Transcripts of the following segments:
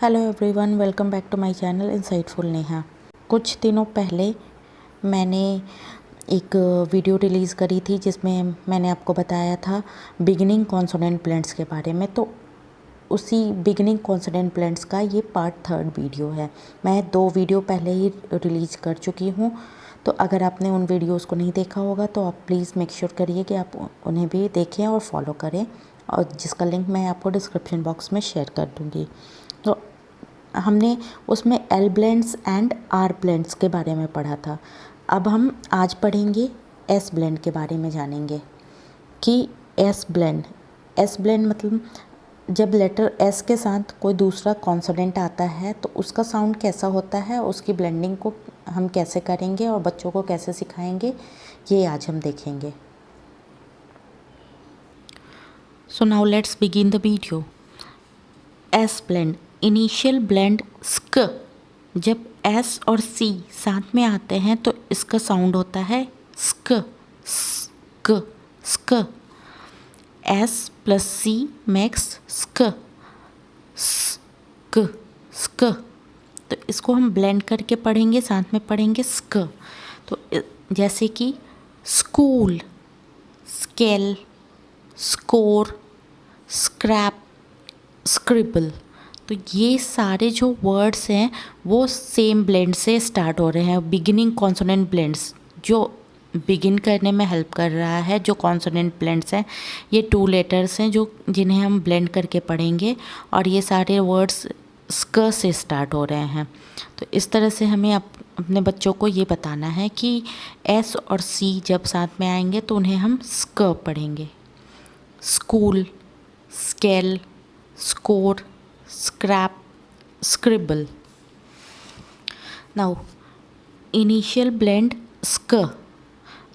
Hello everyone, welcome back to my channel insightful Neha. कुछ दिनों पहले मैंने एक वीडियो रिलीज़ करी थी जिसमें मैंने आपको बताया था बिगिनिंग कॉन्सोनेंट प्लेंट्स के बारे में। तो उसी बिगिनिंग कॉन्सोनेंट प्लेंट्स का ये पार्ट 3 वीडियो है। मैं 2 वीडियो पहले ही रिलीज़ कर चुकी हूँ, तो अगर आपने उन वीडियोज़ को नहीं देखा होगा तो आप प्लीज़ मेक श्योर करिए कि आप उन्हें भी देखें और फॉलो करें, और जिसका लिंक मैं आपको डिस्क्रिप्शन बॉक्स में शेयर कर दूँगी। तो हमने उसमें L blends and R blends के बारे में पढ़ा था। अब हम आज पढ़ेंगे एस ब्लेंड के बारे में, जानेंगे कि एस ब्लेंड मतलब जब लेटर एस के साथ कोई दूसरा कॉन्सोनेंट आता है तो उसका साउंड कैसा होता है, उसकी ब्लेंडिंग को हम कैसे करेंगे और बच्चों को कैसे सिखाएंगे, ये आज हम देखेंगे। So now let's begin the video. S blend, initial blend sk. जब एस और सी साथ में आते हैं तो इसका साउंड होता है स्क स्क स्क। एस प्लस सी मेक्स स्क स्क स्क। तो इसको हम ब्लेंड करके पढ़ेंगे, साथ में पढ़ेंगे स्क। तो जैसे कि school, scale, score, scrap, scribble. तो ये सारे जो वर्ड्स हैं वो सेम ब्लेंड से स्टार्ट हो रहे हैं। बिगिनिंग कॉन्सोनेंट ब्लेंड्स जो बिगिन करने में हेल्प कर रहा है, जो कॉन्सोनेंट ब्लेंड्स हैं, ये 2 लेटर्स हैं जो जिन्हें हम ब्लेंड करके पढ़ेंगे, और ये सारे वर्ड्स स्क से स्टार्ट हो रहे हैं। तो इस तरह से हमें अपने बच्चों को ये बताना है कि एस और सी जब साथ में आएंगे तो उन्हें हम स्क पढ़ेंगे। School, scale, score, scrap, scribble. Now initial blend sk,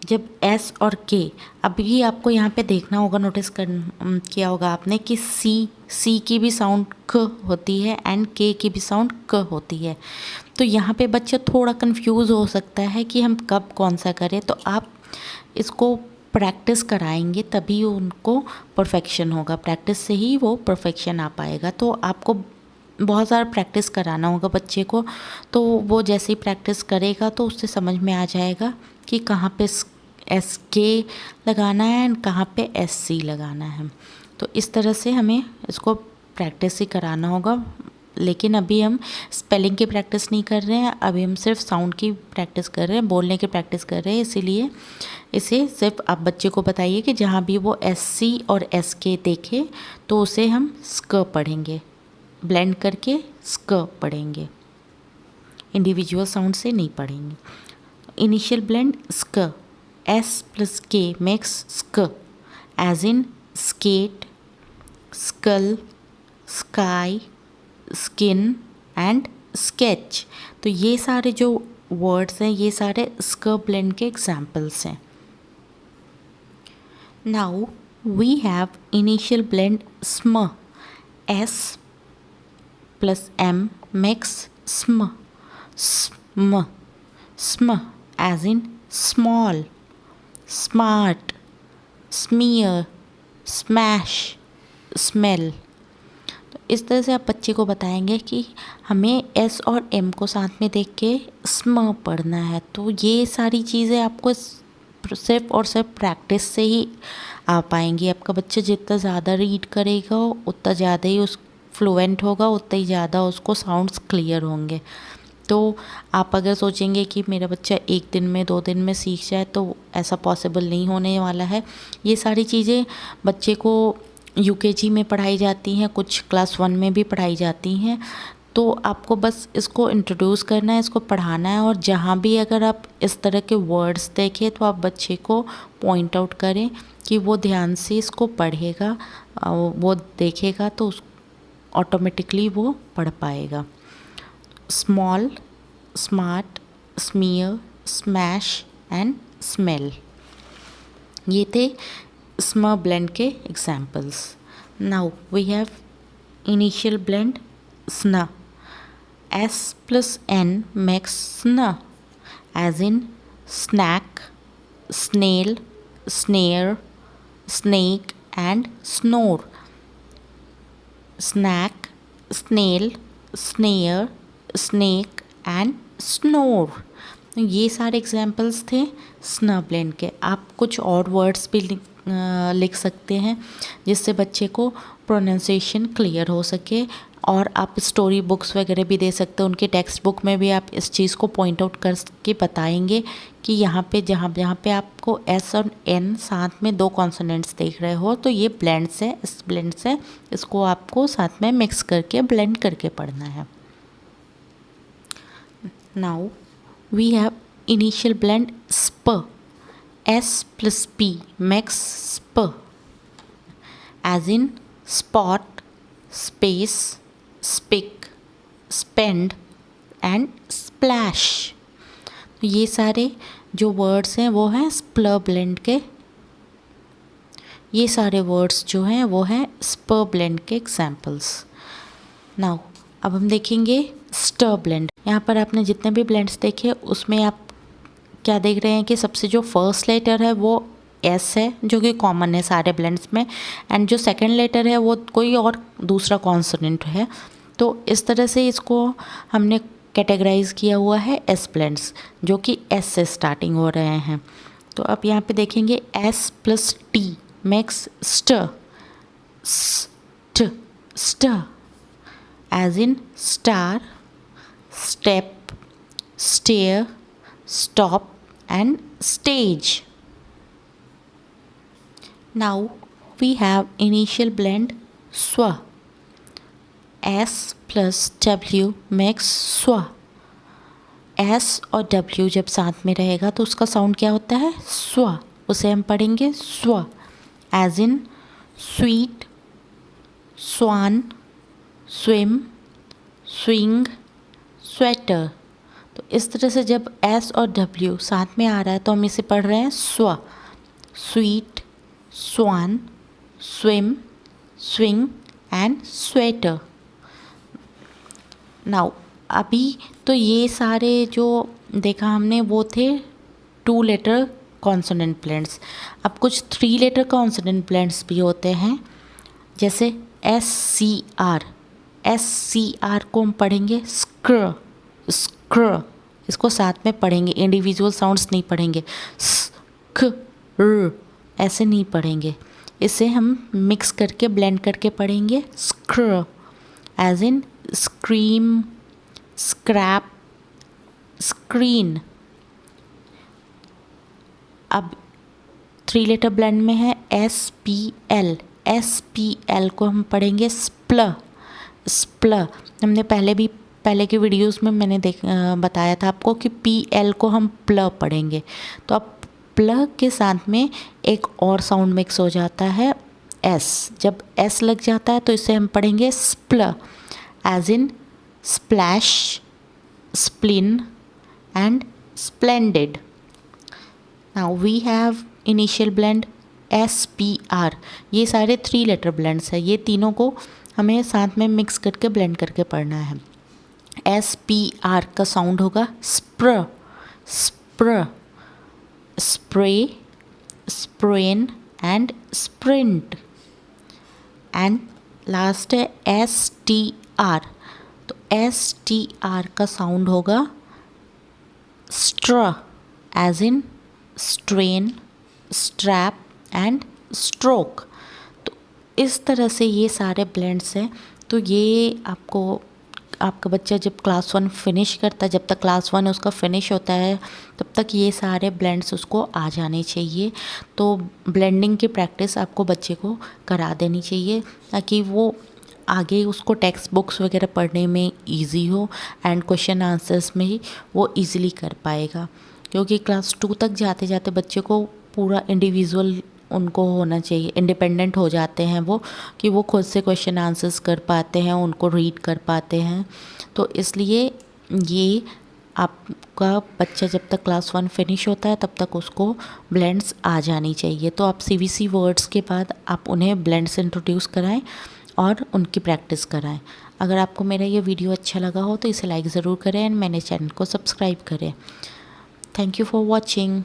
जब एस और के। अभी आपको यहाँ पे देखना होगा, नोटिस किया होगा आपने कि सी की भी साउंड क होती है एंड के की भी साउंड क होती है। तो यहाँ पे बच्चा थोड़ा कंफ्यूज हो सकता है कि हम कब कौन सा करें। तो आप इसको प्रैक्टिस कराएंगे तभी उनको परफेक्शन होगा, प्रैक्टिस से ही वो परफेक्शन आ पाएगा। तो आपको बहुत ज़्यादा प्रैक्टिस कराना होगा बच्चे को। तो वो जैसे ही प्रैक्टिस करेगा तो उससे समझ में आ जाएगा कि कहाँ पे एस के लगाना है एंड कहाँ पे एस सी लगाना है। तो इस तरह से हमें इसको प्रैक्टिस ही कराना होगा। लेकिन अभी हम स्पेलिंग की प्रैक्टिस नहीं कर रहे हैं, अभी हम सिर्फ साउंड की प्रैक्टिस कर रहे हैं, बोलने की प्रैक्टिस कर रहे हैं। इसीलिए इसे सिर्फ आप बच्चे को बताइए कि जहाँ भी वो एस सी और एस के देखे तो उसे हम स्क पढ़ेंगे, ब्लेंड करके स्क पढ़ेंगे, इंडिविजुअल साउंड से नहीं पढ़ेंगे। Initial blend sk, S plus K makes sk, as in skate, skull, sky, skin and sketch. तो ये सारे जो वर्ड्स हैं ये सारे स्क ब्लेंड के एग्जाम्पल्स हैं। Now we have initial blend sm, S plus M makes sm sm sm, as in small, smart, smear, smash, smell. तो इस तरह से आप बच्चे को बताएंगे कि हमें एस और एम को साथ में देख के स्म पढ़ना है। तो ये सारी चीज़ें आपको सिर्फ और सिर्फ प्रैक्टिस से ही आ पाएंगी। आपका बच्चा जितना ज़्यादा रीड करेगा उतना ज़्यादा ही उस फ्लुएंट होगा, उतना ही ज़्यादा उसको साउंड्स क्लियर होंगे। तो आप अगर सोचेंगे कि मेरा बच्चा 1 दिन में 2 दिन में सीख जाए, तो ऐसा पॉसिबल नहीं होने वाला है। ये सारी चीज़ें बच्चे को यूकेजी में पढ़ाई जाती हैं, कुछ क्लास 1 में भी पढ़ाई जाती हैं। तो आपको बस इसको इंट्रोड्यूस करना है, इसको पढ़ाना है, और जहाँ भी अगर आप इस तरह के वर्ड्स देखें तो आप बच्चे को पॉइंट आउट करें कि वो ध्यान से इसको पढ़ेगा, वो देखेगा तो ऑटोमेटिकली वो पढ़ पाएगा। Small, smart, smear, smash and smell, ये थे स्म ब्लेंड के examples. Now we have initial blend sn, S plus N makes sn, as in snack, snail, snare, snake and snore. Snack, snail, snare, snake and snore. ये सारे examples थे स्न blend के। आप कुछ और वर्ड्स भी लिख सकते हैं जिससे बच्चे को प्रोनाउंसिएशन क्लियर हो सके। और आप स्टोरी बुक्स वगैरह भी दे सकते हैं, उनकी टेक्स्ट बुक में भी आप इस चीज़ को पॉइंट आउट करके बताएंगे कि यहाँ पे जहाँ पे आपको एस और एन साथ में दो कॉन्सोनेंट्स देख रहे हो तो ये ब्लेंड्स है, इस ब्लेंड्स है, इसको आपको साथ में मिक्स करके ब्लेंड करके पढ़ना है। Now we have initial blend sp, S plus P makes sp, as in spot, space, spick, spend and splash। ये सारे जो वर्ड्स हैं वो हैं स्प्ल ब्लेंड के, ये सारे वर्ड्स जो हैं वो हैं स्प ब्लेंड के एग्जाम्पल्स। नाउ अब हम देखेंगे स्टर ब्लेंड। यहाँ पर आपने जितने भी ब्लेंड्स देखे उसमें आप क्या देख रहे हैं कि सबसे जो फर्स्ट लेटर है वो एस है जो कि कॉमन है सारे ब्लेंड्स में, एंड जो सेकंड लेटर है वो कोई और दूसरा कॉन्सोनेंट है। तो इस तरह से इसको हमने कैटेगराइज किया हुआ है एस ब्लेंड्स जो कि एस से स्टार्टिंग हो रहे हैं। तो अब यहाँ पे देखेंगे S plus T makes st, st as in star, step, stair, stop and stage। Now we have initial blend swa, S plus W makes swa। S और W जब साथ में रहेगा तो उसका साउंड क्या होता है स्वा, उसे हम पढ़ेंगे sw as in sweet, swan, swim, swing, sweater. तो इस तरह से जब S और W साथ में आ रहा है तो हम इसे पढ़ रहे हैं sw, sweet, swan, swim, swing and sweater. Now अभी तो ये सारे जो देखा हमने वो थे 2 लेटर कॉन्सोनेंट ब्लेंड्स। अब कुछ 3 लेटर कॉन्सोनेंट ब्लेंड्स भी होते हैं जैसे SCR। SCR को हम पढ़ेंगे स्क्र, स्क्र, इसको साथ में पढ़ेंगे, इंडिविजुअल साउंड्स नहीं पढ़ेंगे, ख र ऐसे नहीं पढ़ेंगे, इसे हम मिक्स करके ब्लेंड करके पढ़ेंगे scr as in scream, scrap, screen. अब 3 लेटर ब्लेंड में है SPL। SPL को हम पढ़ेंगे स्प्ल, स्प्ल। हमने पहले की वीडियोस में मैंने बताया था आपको कि PL को हम प्ल पढ़ेंगे। तो अब प्ल के साथ में एक और साउंड मिक्स हो जाता है S। जब S लग जाता है तो इसे हम पढ़ेंगे spl as in splash, spleen and splendid. Now we have initial blend SPR। ये सारे 3 लेटर ब्लेंड्स है, ये तीनों को हमें साथ में मिक्स करके ब्लेंड करके पढ़ना है। SPR का साउंड होगा spr, spr, spray, sprain and sprint. And last है STR। तो STR का साउंड होगा str as in strain, strap and stroke. तो इस तरह से ये सारे ब्लेंड्स हैं। तो ये आपका बच्चा जब क्लास 1 फिनिश करता है, जब तक क्लास 1 उसका फिनिश होता है तब तक ये सारे ब्लेंड्स उसको आ जाने चाहिए। तो ब्लेंडिंग की प्रैक्टिस आपको बच्चे को करा देनी चाहिए ताकि वो आगे उसको टेक्स्ट बुक्स वगैरह पढ़ने में इजी हो एंड क्वेश्चन आंसर्स में ही वो इजीली कर पाएगा। क्योंकि क्लास 2 तक जाते जाते बच्चे को पूरा इंडिविजुअल उनको होना चाहिए, इंडिपेंडेंट हो जाते हैं वो कि वो खुद से क्वेश्चन आंसर्स कर पाते हैं, उनको रीड कर पाते हैं। तो इसलिए ये आपका बच्चा जब तक क्लास 1 फिनिश होता है तब तक उसको ब्लेंड्स आ जानी चाहिए। तो आप CBC वर्ड्स के बाद आप उन्हें ब्लेंड्स इंट्रोड्यूस कराएं और उनकी प्रैक्टिस कराएं। अगर आपको मेरा ये वीडियो अच्छा लगा हो तो इसे लाइक ज़रूर करें एंड मेरे चैनल को सब्सक्राइब करें। Thank you for watching.